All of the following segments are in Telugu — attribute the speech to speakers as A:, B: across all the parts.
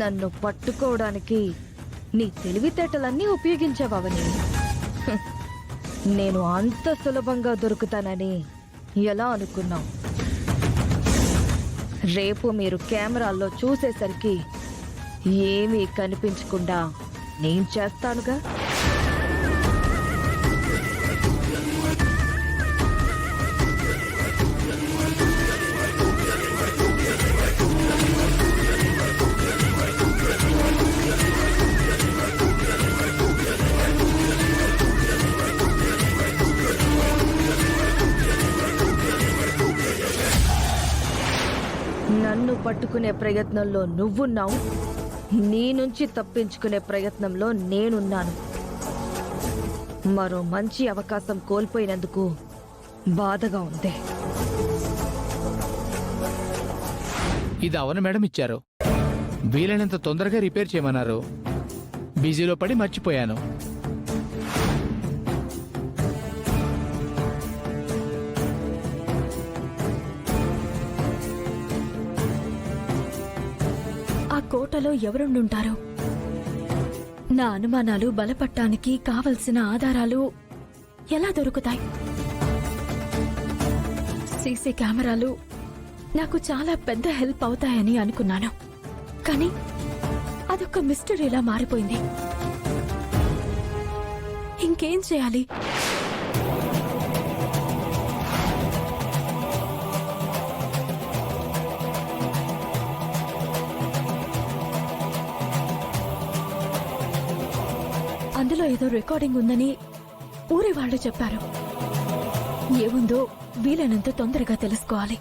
A: నన్ను పట్టుకోవడానికి నీ తెలివితేటలన్నీ ఉపయోగించావని. నేను అంత సులభంగా దొరుకుతానని ఎలా అనుకున్నావు? రేపు మీరు కెమెరాల్లో చూసేసరికి ఏమీ కనిపించకుండా నేను చేస్తానుగా. నన్ను పట్టుకునే ప్రయత్నంలో నువ్వున్నావు, నీ నుంచి తప్పించుకునే ప్రయత్నంలో నేనున్నాను. మరో మంచి అవకాశం కోల్పోయినందుకు బాధగా ఉంది.
B: ఇది అవును మేడం ఇచ్చారు. వీలైనంత తొందరగా రిపేర్ చేయమన్నారు. బిజీలో పడి మర్చిపోయాను.
C: కోటలో ఎవరుండుంటారు? నా అనుమానాలు బలపట్టానికి కావలసిన ఆధారాలు ఎలా దొరుకుతాయి? సీసీ కెమెరాలు నాకు చాలా పెద్ద హెల్ప్ అవుతాయని అనుకున్నాను, కానీ అదొక మిస్టరీలా మారిపోయింది. ఇంకేం చేయాలి? అందులో ఏదో రికార్డింగ్ ఉందని ఊరి వాళ్ళు చెప్పారు. ఏముందో వీలైనంత తొందరగా తెలుసుకోవాలి.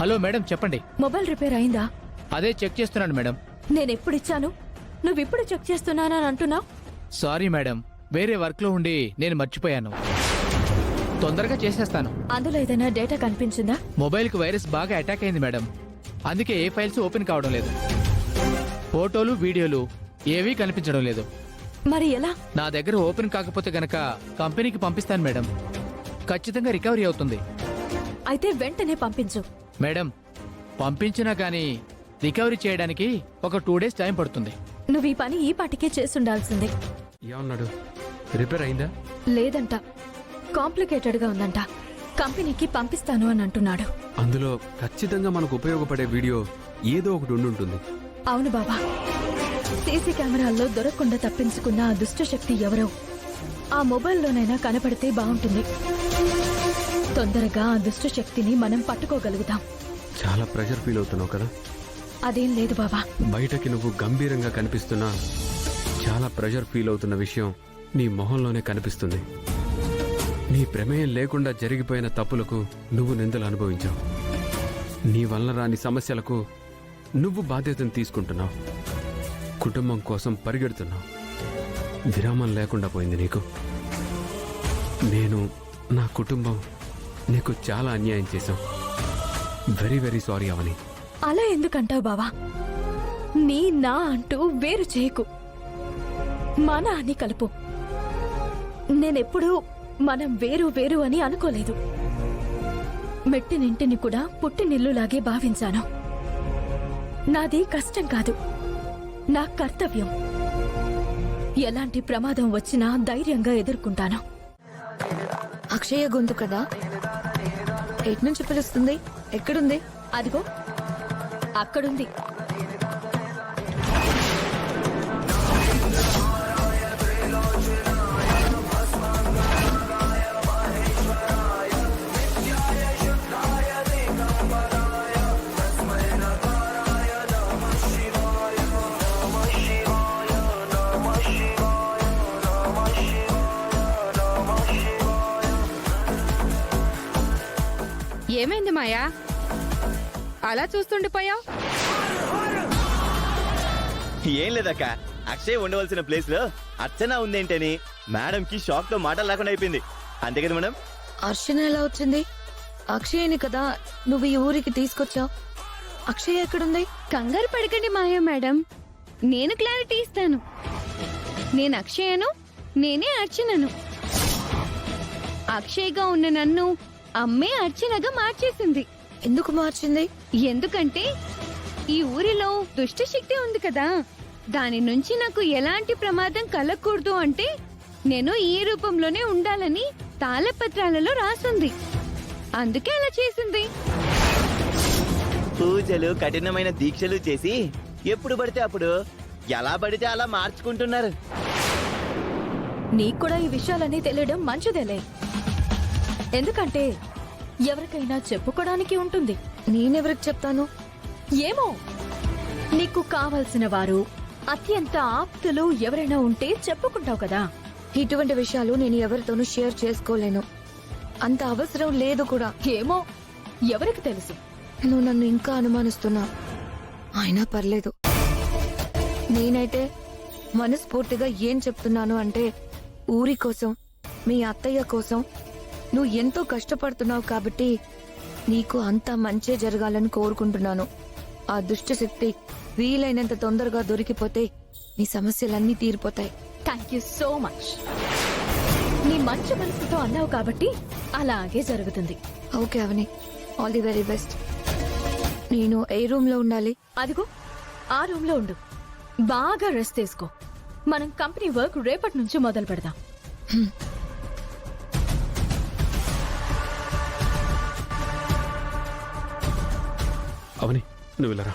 B: హలో మేడం, చెప్పండి.
C: మొబైల్ రిపేర్ అయిందా?
B: అదే చెక్ చేస్తున్నాను మేడం.
C: నేనెప్పుడిచ్చాను? నువ్విప్పుడు చెక్ చేస్తున్నానని అంటున్నావు.
B: సారీ మేడం, వేరే వర్క్ లో ఉండి నేను మర్చిపోయాను. తొందరగా చేసేస్తాను.
C: అందులో ఏదైనా డేటా కనిపించిందా?
B: మొబైల్ కి వైరస్ బాగా అటాక్ అయింది మేడం. అందుకే ఏ ఫైల్స్ ఓపెన్ కావడం లేదు. ఫోటోలు, వీడియోలు ఏవీ కనిపించడం లేదు.
C: మరి ఎలా?
B: నా దగ్గర ఓపెన్ కాకపోతే గనక కంపెనీకి పంపిస్తాను మేడం. ఖచ్చితంగా రికవరీ అవుతుంది.
C: అయితే వెంటనే పంపించు.
B: మేడం, పంపించినా కానీ రికవరీ చేయడానికి ఒక 2 days టైం పడుతుంది.
C: నువ్వు ఈ పని ఈ పాటికే చేసుండాల్సిందే.
D: ఏమన్నాడు? రిపేర్ అయిందా?
C: లేదంట, కాంప్లికేటెడ్ గా ఉందంట. కంపెనీకి పంపిస్తాను అని అంటున్నాడు.
D: అందులో ఖచ్చితంగా మనకు ఉపయోగపడే వీడియో ఏదో ఒకటి ఉండుంటుంది.
C: అవును బాబా, సీసీ కెమెరాల్లో దొరకకుండా తప్పించుకున్న ఆ దుష్టశక్తి ఎవరో ఆ మొబైల్లోనైనా కనపడితే బాగుంటుంది. తొందరగా ఆ దుష్టశక్తిని మనం పట్టుకోగలుగుతాం.
D: చాలా ప్రెషర్ ఫీల్ అవుతున్నావు కదా?
C: అదేం లేదు బాబా.
D: బయటకి నువ్వు గంభీరంగా కనిపిస్తున్నా చాలా ప్రెషర్ ఫీల్ అవుతున్న విషయం నీ మొహంలోనే కనిపిస్తుంది. నీ ప్రమేయం లేకుండా జరిగిపోయిన తప్పులకు నువ్వు నిందలు అనుభవించావు. నీ వల్ల రాని సమస్యలకు నువ్వు బాధ్యతను తీసుకుంటున్నావు. కుటుంబం కోసం పరిగెడుతున్నావు. విరామం లేకుండా పోయింది నీకు. నేను, నా కుటుంబం నీకు చాలా అన్యాయం చేశాం. వెరీ వెరీ సారీ అవని.
C: అలా ఎందుకంటావు బావా? నీ నా అంటూ వేరు చేయకు, మన అని కలుపు. నేనెప్పుడూ మనం వేరు వేరు అని అనుకోలేదు. మెట్టినింటిని కూడా పుట్టినిల్లులాగే భావించాను. నాది కష్టం కాదు, నా కర్తవ్యం. ఎలాంటి ప్రమాదం వచ్చినా ధైర్యంగా ఎదుర్కొంటాను.
A: అక్షయ గొంతు కదా? ఎట్నుంచి పిలుస్తుంది? ఎక్కడుంది?
C: అదిగో అక్కడుంది.
E: ఏమైంది మాయా, అలా చూస్తుండిపోయావు?
F: ఏం లేదక్క, అక్షయ్ ఉండవలసిన ప్లేస్ లో అర్చన ఉందేంటని మేడం కి షాక్ తో మాటలు లేకుండా అయిపోయింది. అంతే కదా మేడం?
A: అర్చన ఎలా వచ్చింది? అక్షయని కదా నువ్వు ఈ ఊరికి తీసుకొచ్చావు. అక్షయ్ ఎక్కడుంది?
E: కంగారు పడకండి మాయా మేడం, నేను క్లారిటీ ఇస్తాను. నేను అక్షయను, నేనే అర్చనను. అక్షయ్గా ఉన్న నన్ను అమ్మే అర్చనగా మార్చేసింది.
A: ఎందుకు మార్చింది?
E: ఎందుకంటే ఈ ఊరిలో దుష్ట శక్తి ఉంది కదా, దాని నుంచి నాకు ఎలాంటి ప్రమాదం కలగకూడదు అంటే నేను ఈ రూపంలోనే ఉండాలని తాళపత్రాలలో రాసుంది. అందుకే అలా చేసింది.
F: పూజలు కఠినమైన దీక్షలు చేసి ఎప్పుడు పడితే అప్పుడు ఎలా పడితే అలా మార్చుకుంటున్నారు.
C: నీకు కూడా ఈ విషయాలన్నీ తెలియడం మంచిదేలే, ఎందుకంటే ఎవరికైనా చెప్పుకోవడానికి ఉంటుంది.
A: నేనెవరికి చెప్తాను?
C: ఏమో, నీకు కావలసిన వారు, అత్యంత ఆప్తులు ఎవరైనా ఉంటే చెప్పుకుంటావు కదా.
A: ఇటువంటి విషయాలు నేను ఎవరితోనూ షేర్ చేసుకోలేను. అంత అవసరం లేదు కూడా.
C: ఏమో, ఎవరికి తెలుసు?
A: నువ్వు నన్ను ఇంకా అనుమానిస్తున్నా. అయినా పర్లేదు. నేనైతే మనస్ఫూర్తిగా ఏం చెప్తున్నాను అంటే, ఊరి కోసం, మీ అత్తయ్య కోసం నువ్వు ఎంతో కష్టపడుతున్నావు కాబట్టి నీకు అంతా మంచే జరగాలని కోరుకుంటున్నాను. ఆ దుష్ట శక్తి వీలైనంత తొందరగా దొరికిపోతే నీ సమస్యలన్నీ తీరిపోతాయి.
C: Thank you so much. నీ మంచి మనసుతో అన్నావు కాబట్టి అలాగే జరుగుతుంది.
A: Okay Avani, all the very best. నేను ఏ రూమ్ లో ఉండాలి?
C: అదిగో ఆ రూమ్ లో ఉండు. బాగా రెస్ట్ తీసుకో. మనం కంపెనీ వర్క్ రేపటి నుంచి మొదలు పెడదాం.
D: అవని, నువ్వు ఇలా రా.